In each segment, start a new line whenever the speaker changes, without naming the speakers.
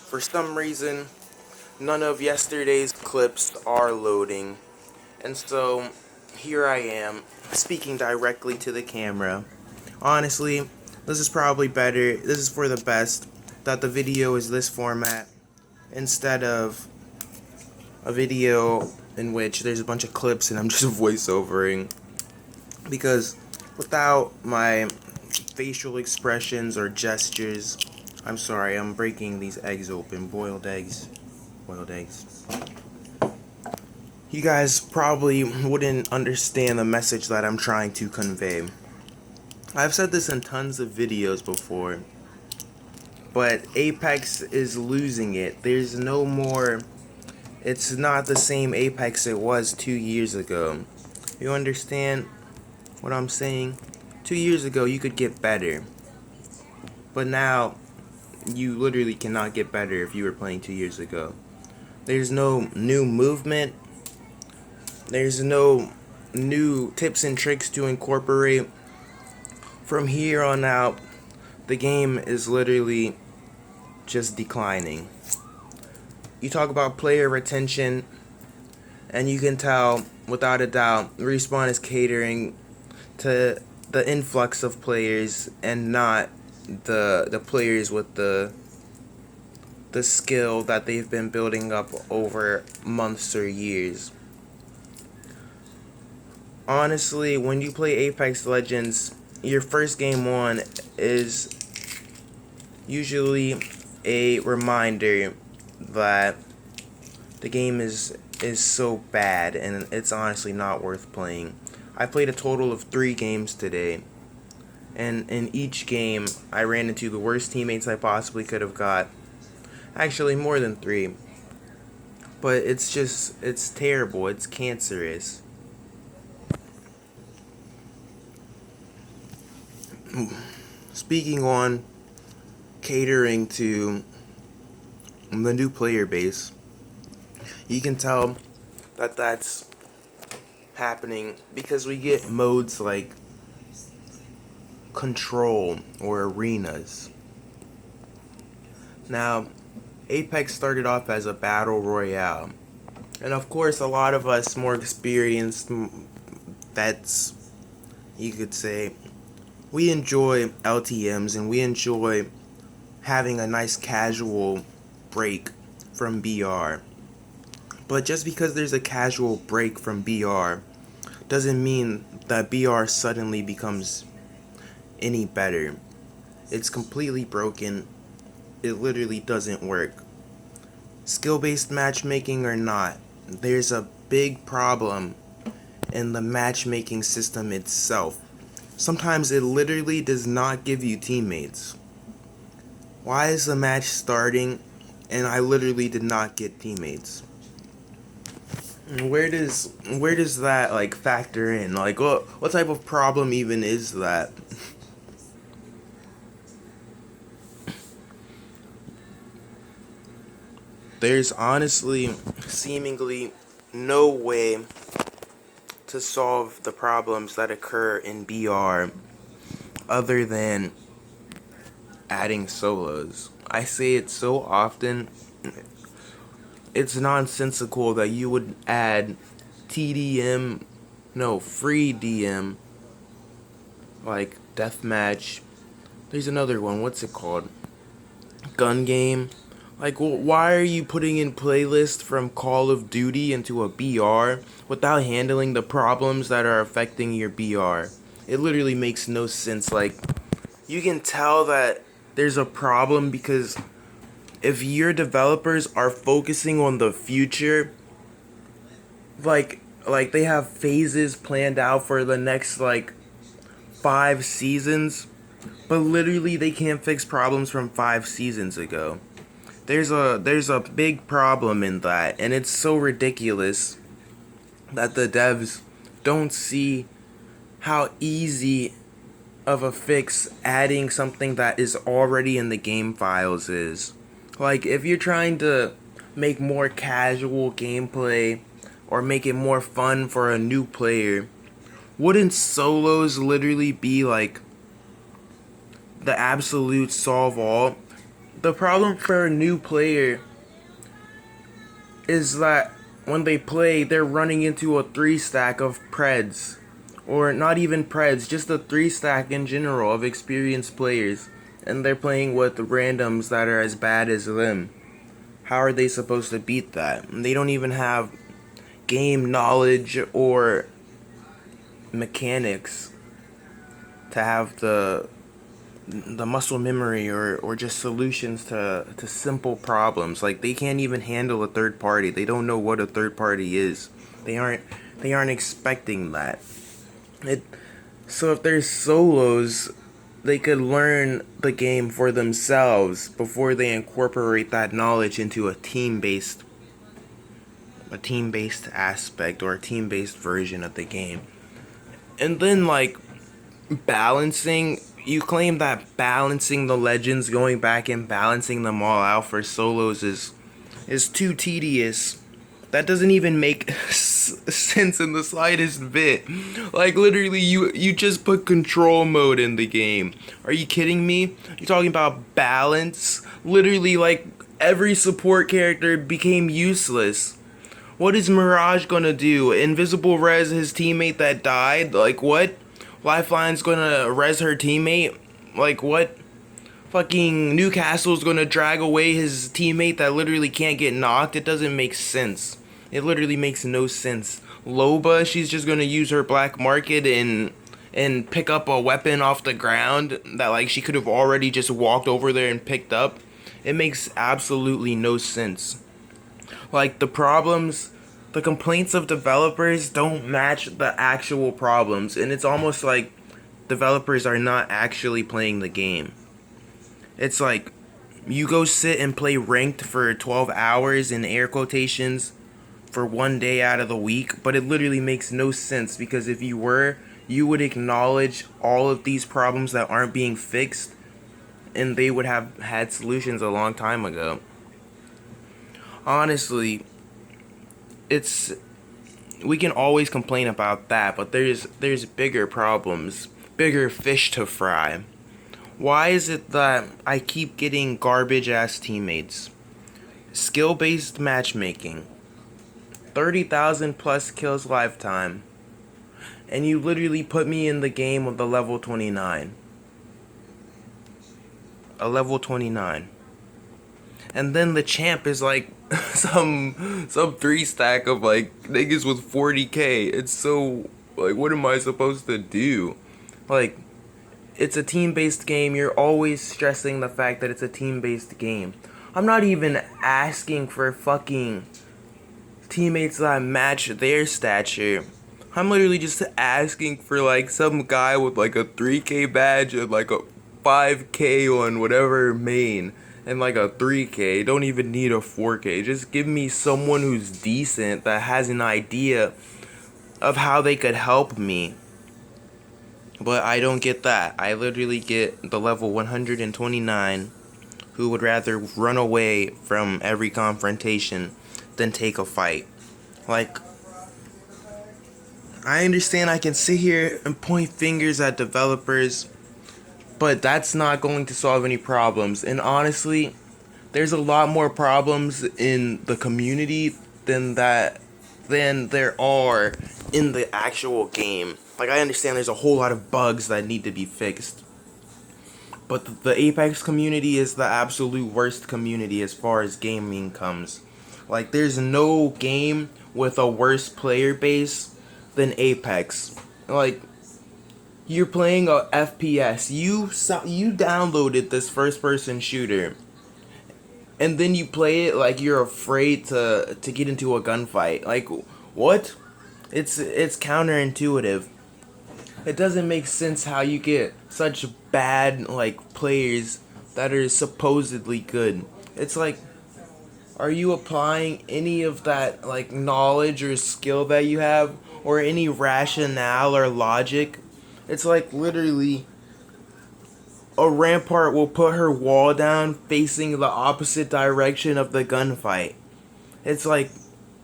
For some reason, none of yesterday's clips are loading. And so, here I am, speaking directly to the camera. Honestly, this is probably better, this is for the best, that the video is this format, instead of a video in which there's a bunch of clips and I'm just voiceovering. Because without my facial expressions or gestures, I'm sorry, I'm breaking these eggs open, boiled eggs. You guys probably wouldn't understand the message that I'm trying to convey. I've said this in tons of videos before, but Apex is losing it. There's no more, it's not the same Apex it was 2 years ago. You understand what I'm saying? 2 years ago you could get better, but now you literally cannot get better if you were playing 2 years ago. There's no new movement. There's no new tips and tricks to incorporate. From here on out, the game is literally just declining. You talk about player retention, and you can tell, without a doubt, Respawn is catering to the influx of players and not the players with the skill that they've been building up over months or years. Honestly, when you play Apex Legends, your first game on is usually a reminder that the game is so bad and it's honestly not worth playing. I played a total of 3 games today, and in each game I ran into the worst teammates I possibly could have got. Actually, more than 3. But it's terrible. It's cancerous. Speaking on catering to the new player base, you can tell that that's happening because we get modes like Control or Arenas. Now, Apex started off as a battle royale, and of course a lot of us more experienced vets, you could say, we enjoy LTMs and we enjoy having a nice casual break from BR. But just because there's a casual break from BR doesn't mean that BR suddenly becomes any better. It's completely broken. It literally doesn't work. Skill-based matchmaking or not, there's a big problem in the matchmaking system itself. Sometimes it literally does not give you teammates. Why is the match starting and I literally did not get teammates? Where does that like factor in? Like what type of problem even is that? There's honestly seemingly no way to solve the problems that occur in BR other than adding solos. I say it so often, it's nonsensical that you would add free DM, like deathmatch. There's another one, what's it called? Gun game. Like, why are you putting in playlists from Call of Duty into a BR without handling the problems that are affecting your BR? It literally makes no sense. Like, you can tell that there's a problem because if your developers are focusing on the future, like they have phases planned out for the next, 5 seasons, but literally they can't fix problems from 5 seasons ago. There's a big problem in that, and it's so ridiculous that the devs don't see how easy of a fix adding something that is already in the game files is. Like, if you're trying to make more casual gameplay or make it more fun for a new player, wouldn't solos literally be like the absolute solve all? The problem for a new player is that when they play, they're running into a 3 stack of Preds. Or not even Preds, just a 3 stack in general of experienced players. And they're playing with randoms that are as bad as them. How are they supposed to beat that? They don't even have game knowledge or mechanics to have the muscle memory or just solutions to simple problems. Like they can't even handle a third party. They don't know what a third party is. They aren't expecting that. It so if there's solos, they could learn the game for themselves before they incorporate that knowledge into a team based aspect or a team based version of the game. And then like balancing, you claim that balancing the legends, going back and balancing them all out for solos is too tedious. That doesn't even make sense in the slightest bit. Like literally, you just put control mode in the game. Are you kidding me? You're talking about balance. Literally, like every support character became useless. What is Mirage gonna do? Invisible res his teammate that died? Like what? Lifeline's gonna res her teammate? Like what? Fucking Newcastle's gonna drag away his teammate that literally can't get knocked? It doesn't make sense. It literally makes no sense. Loba, she's just gonna use her black market and pick up a weapon off the ground that like she could have already just walked over there and picked up. It makes absolutely no sense. Like the complaints of developers don't match the actual problems, and it's almost like developers are not actually playing the game. It's like you go sit and play ranked for 12 hours in air quotations for one day out of the week, but it literally makes no sense because if you were, you would acknowledge all of these problems that aren't being fixed and they would have had solutions a long time ago. Honestly, it's we can always complain about that, but there's bigger problems, bigger fish to fry. Why is it that I keep getting garbage ass teammates? Skill based matchmaking. 30,000 plus kills lifetime. And you literally put me in the game with a level 29. A level 29. And then the champ is like some 3 stack of like niggas with 40k. It's so like what am I supposed to do? Like it's a team-based game. You're always stressing the fact that it's a team-based game. I'm not even asking for fucking teammates that match their stature. I'm literally just asking for like some guy with like a 3k badge and like a 5k on whatever main and like a 3k. Don't even need a 4k. Just give me someone who's decent that has an idea of how they could help me. But I don't get that. I literally get the level 129 who would rather run away from every confrontation than take a fight. Like, I understand I can sit here and point fingers at developers, but that's not going to solve any problems. And honestly, there's a lot more problems in the community than there are in the actual game. Like I understand there's a whole lot of bugs that need to be fixed. But the Apex community is the absolute worst community as far as gaming comes. Like there's no game with a worse player base than Apex. Like you're playing a FPS. You downloaded this first person shooter and then you play it like you're afraid to get into a gunfight. Like what? It's counterintuitive. It doesn't make sense how you get such bad like players that are supposedly good. It's like, are you applying any of that like knowledge or skill that you have or any rationale or logic? It's like literally a rampart will put her wall down facing the opposite direction of the gunfight. It's like,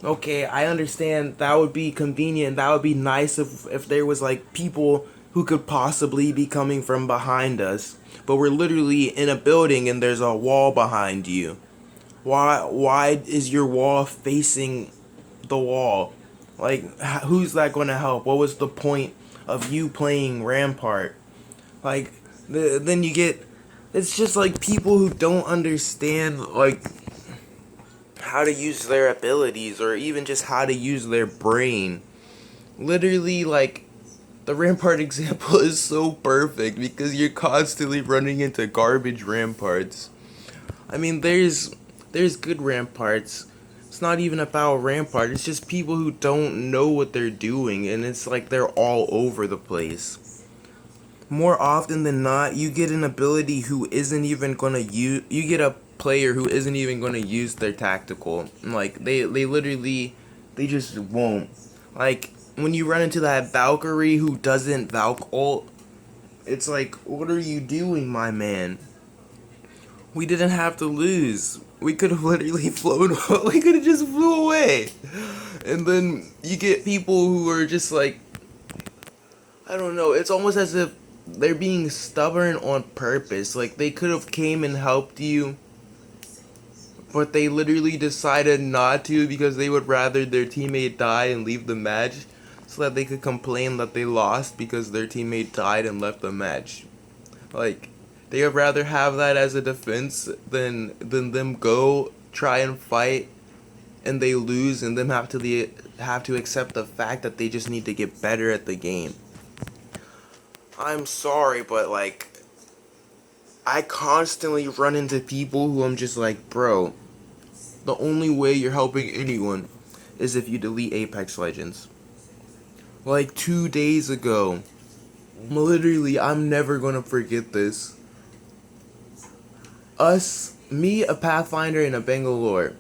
okay, I understand that would be convenient. That would be nice if there was like people who could possibly be coming from behind us, but we're literally in a building and there's a wall behind you. Why is your wall facing the wall? Like, who's that going to help? What was the point of you playing Rampart? Like, then you get, it's just like people who don't understand, like, how to use their abilities or even just how to use their brain. Literally, like, the Rampart example is so perfect because you're constantly running into garbage Ramparts. I mean, there's good Ramparts. It's not even about Rampart. It's just people who don't know what they're doing, and it's like they're all over the place. More often than not, you get an ability who isn't even gonna use. You get a player who isn't even gonna use their tactical. Like they literally, they just won't. Like when you run into that Valkyrie who doesn't Valk ult, it's like, what are you doing, my man? We didn't have to lose. We could have literally flown. We could have just flew away. And then you get people who are just like, I don't know. It's almost as if they're being stubborn on purpose. Like they could have came and helped you, but they literally decided not to because they would rather their teammate die and leave the match, so that they could complain that they lost because their teammate died and left the match. Like they would rather have that as a defense than them go try and fight and they lose and them have to accept the fact that they just need to get better at the game. I'm sorry, but like I constantly run into people who I'm just like, bro, the only way you're helping anyone is if you delete Apex Legends. Like 2 days ago, literally, I'm never gonna forget this. Me, a Pathfinder, and a Bangalore.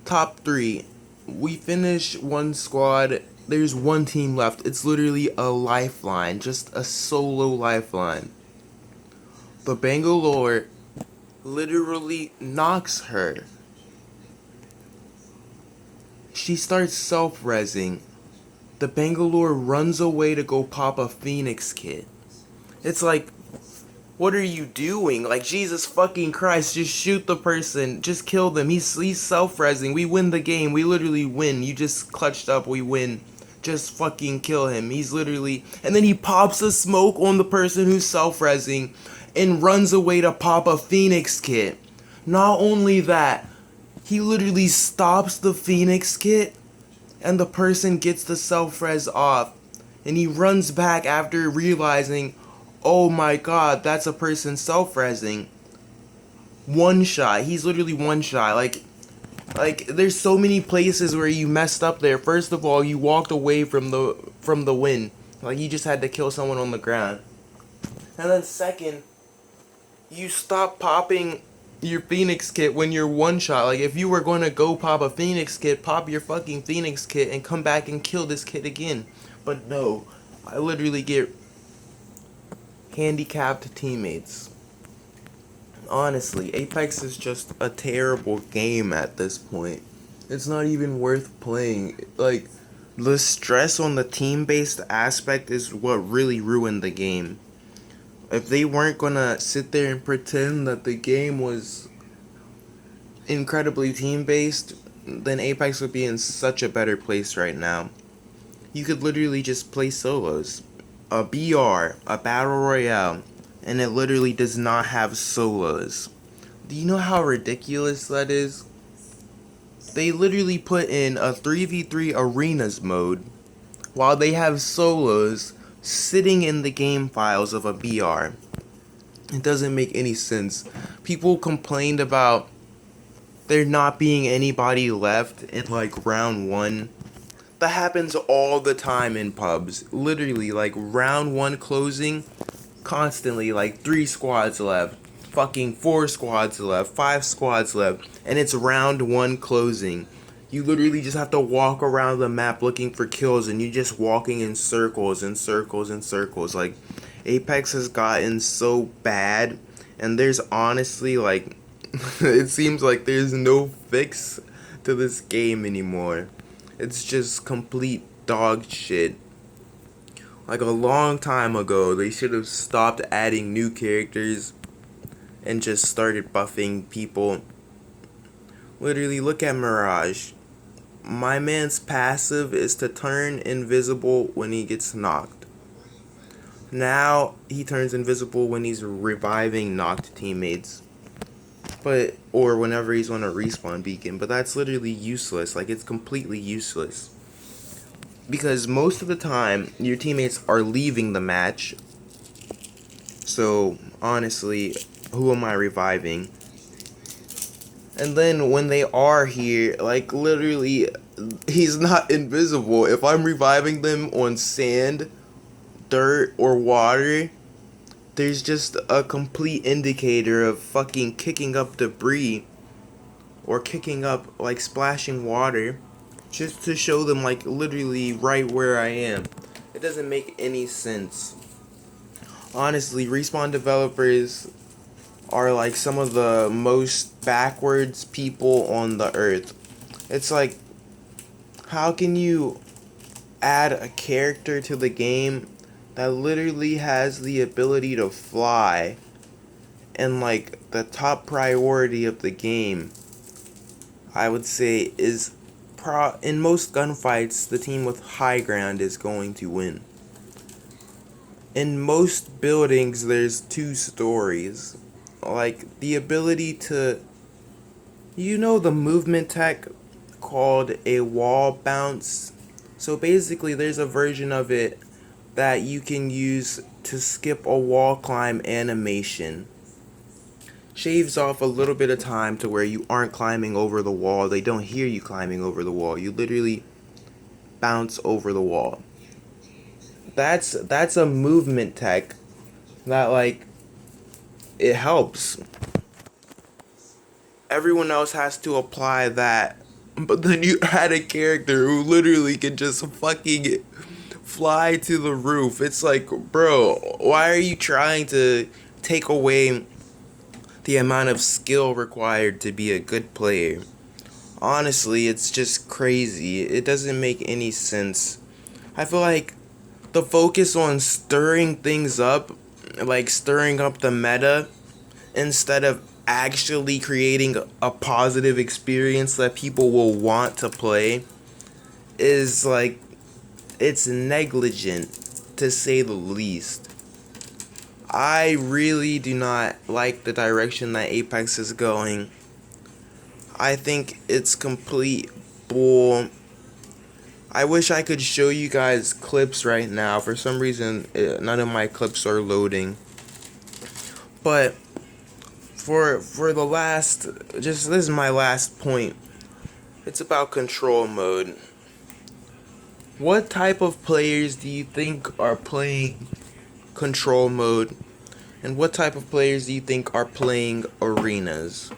Top 3. We finish one squad. There's one team left. It's literally a lifeline. Just a solo lifeline. The Bangalore literally knocks her. She starts self-resing. The Bangalore runs away to go pop a Phoenix kit. It's like, what are you doing? Like, Jesus fucking Christ, just shoot the person. Just kill them. He's self-resing. We win the game. We literally win. You just clutched up. We win. Just fucking kill him. He's literally... And then he pops a smoke on the person who's self-resing and runs away to pop a Phoenix kit. Not only that, he literally stops the Phoenix kit and the person gets the self-res off. And he runs back after realizing, oh my god, that's a person self-resing. One shot. He's literally one shot. Like there's so many places where you messed up there. First of all, you walked away from the win. Like you just had to kill someone on the ground. And then second, you stop popping your Phoenix kit when you're one shot. Like if you were going to go pop a Phoenix kit, pop your fucking Phoenix kit and come back and kill this kid again. But no, I literally get handicapped teammates. Honestly, Apex is just a terrible game at this point. It's not even worth playing. Like, the stress on the team-based aspect is what really ruined the game. If they weren't gonna sit there and pretend that the game was incredibly team-based, then Apex would be in such a better place right now. You could literally just play solos. A BR, a Battle Royale, and it literally does not have solos. Do you know how ridiculous that is? They literally put in a 3v3 arenas mode while they have solos sitting in the game files of a BR. It doesn't make any sense. People complained about there not being anybody left in like round 1. That happens all the time in pubs. Literally, like round 1 closing, constantly like 3 squads left, fucking 4 squads left, 5 squads left, and it's round 1 closing. You literally just have to walk around the map looking for kills, and you're just walking in circles and circles and circles. Like, Apex has gotten so bad, and there's honestly, like, it seems like there's no fix to this game anymore. It's just complete dog shit. Like a long time ago, they should have stopped adding new characters and just started buffing people. Literally, look at Mirage. My man's passive is to turn invisible when he gets knocked. Now he turns invisible when he's reviving knocked teammates. Or whenever he's on a respawn beacon, but that's literally useless. Like, it's completely useless. Because most of the time your teammates are leaving the match. So honestly, who am I reviving? And then when they are here, like literally, he's not invisible. If I'm reviving them on sand, dirt, or water, there's just a complete indicator of fucking kicking up debris or kicking up, like, splashing water just to show them, like, literally right where I am. It doesn't make any sense. Honestly, Respawn developers are like some of the most backwards people on the earth. It's like, how can you add a character to the game that literally has the ability to fly and, like, the top priority of the game, I would say, is in most gunfights, the team with high ground is going to win. In most buildings, there's two stories. Like, the ability to, the movement tech called a wall bounce. So basically, there's a version of it that you can use to skip a wall climb animation. Shaves off a little bit of time to where you aren't climbing over the wall. They don't hear you climbing over the wall. You literally bounce over the wall. That's a movement tech that, like, it helps. Everyone else has to apply that. But then you add a character who literally can just fucking fly to the roof. It's like, bro, why are you trying to take away the amount of skill required to be a good player? Honestly, it's just crazy. It doesn't make any sense. I feel like the focus on stirring things up, like stirring up the meta, instead of actually creating a positive experience that people will want to play, is like, it's negligent to say the least. I really do not like the direction that Apex is going. I think it's complete bull. I wish I could show you guys clips right now. For some reason, none of my clips are loading. But for the last, this is my last point. It's about control mode. What type of players do you think are playing control mode? And what type of players do you think are playing arenas?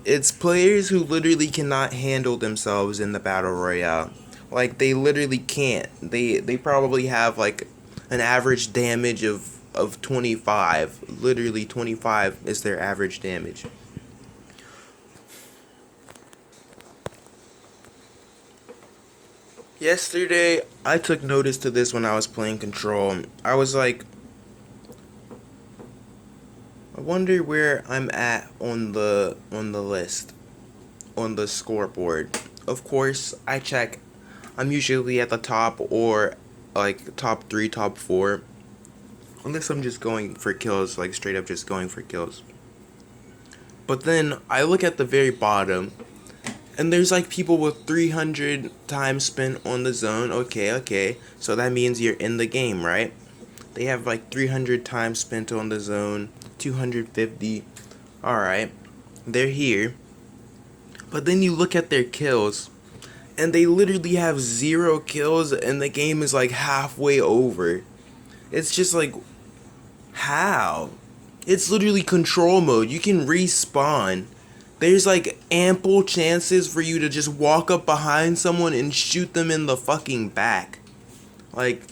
It's players who literally cannot handle themselves in the battle royale. Like, they literally can't. They probably have like an average damage of 25. Literally 25 is their average damage. Yesterday, I took notice to this when I was playing Control. I was like, I wonder where I'm at on the list, on the scoreboard. Of course, I check. I'm usually at the top, or like top 3, top 4. Unless I'm just going for kills, like straight up just going for kills. But then I look at the very bottom, and there's like people with 300 time spent on the zone. Okay. So that means you're in the game, right? They have like 300 time spent on the zone, 250. Alright, they're here. But then you look at their kills, and they literally have 0 kills, and the game is like halfway over. It's just like, how? It's literally control mode. You can respawn. There's like ample chances for you to just walk up behind someone and shoot them in the fucking back. Like,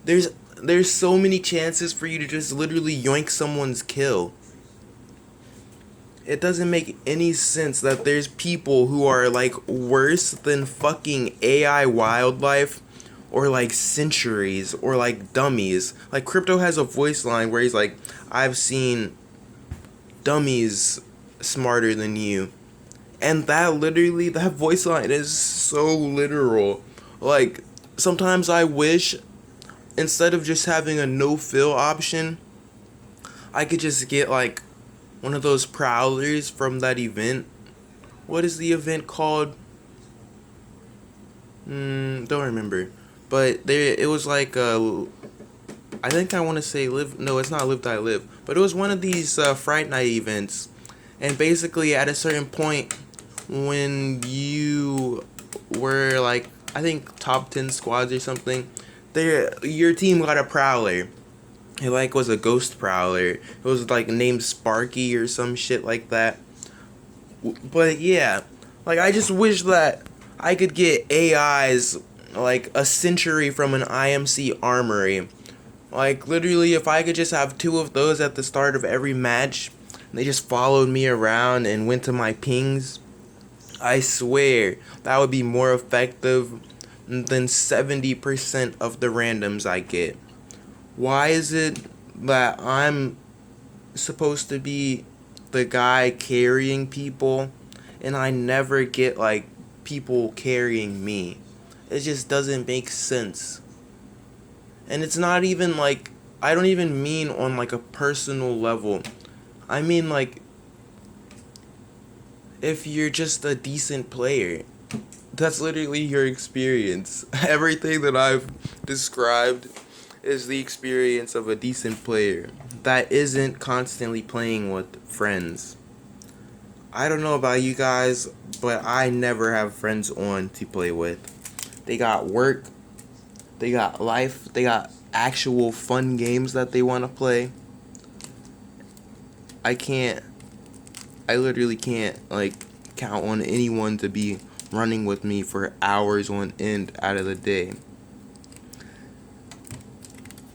there's so many chances for you to just literally yoink someone's kill. It doesn't make any sense that there's people who are like worse than fucking AI wildlife or like centuries or like dummies. Like Crypto has a voice line where he's like, I've seen dummies smarter than you. And that voice line is so literal. Like, sometimes I wish, instead of just having a no fill option, I could just get like one of those prowlers from that event. What is the event called? Don't remember. But there, it was like I think I want to say live. No, it's not Live Die Live. But it was one of these Fright Night events, and basically at a certain point, when you were like, I think top 10 squads or something, there your team got a prowler. It like was a ghost prowler. It was like named Sparky or some shit like that. But yeah, like I just wish that I could get AIs like a century from an IMC armory. Like literally, if I could just have two of those at the start of every match, and they just followed me around and went to my pings, I swear that would be more effective than 70% of the randoms I get. Why is it that I'm supposed to be the guy carrying people and I never get like people carrying me? It just doesn't make sense. And it's not even like, I don't even mean on like a personal level. I mean like, if you're just a decent player, that's literally your experience. Everything that I've described is the experience of a decent player that isn't constantly playing with friends. I don't know about you guys, but I never have friends on to play with. They got work, they got life, they got actual fun games that they want to play. I can't, I literally can't, like, count on anyone to be running with me for hours on end out of the day.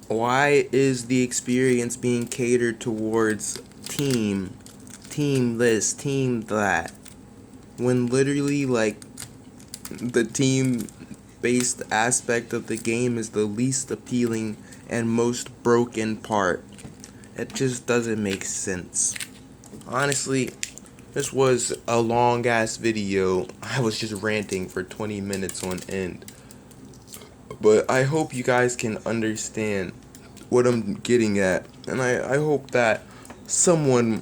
Why is the experience being catered towards team this, team that, when literally, like, the team based aspect of the game is the least appealing and most broken part? It just doesn't make sense. Honestly, this was a long ass video. I was just ranting for 20 minutes on end. But I hope you guys can understand what I'm getting at. And I hope that some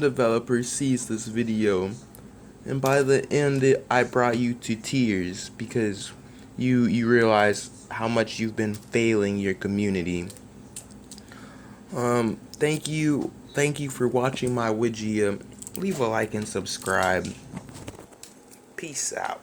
developer sees this video. And by the end, I brought you to tears because you realize how much you've been failing your community. Thank you for watching my widget. Leave a like and subscribe. Peace out.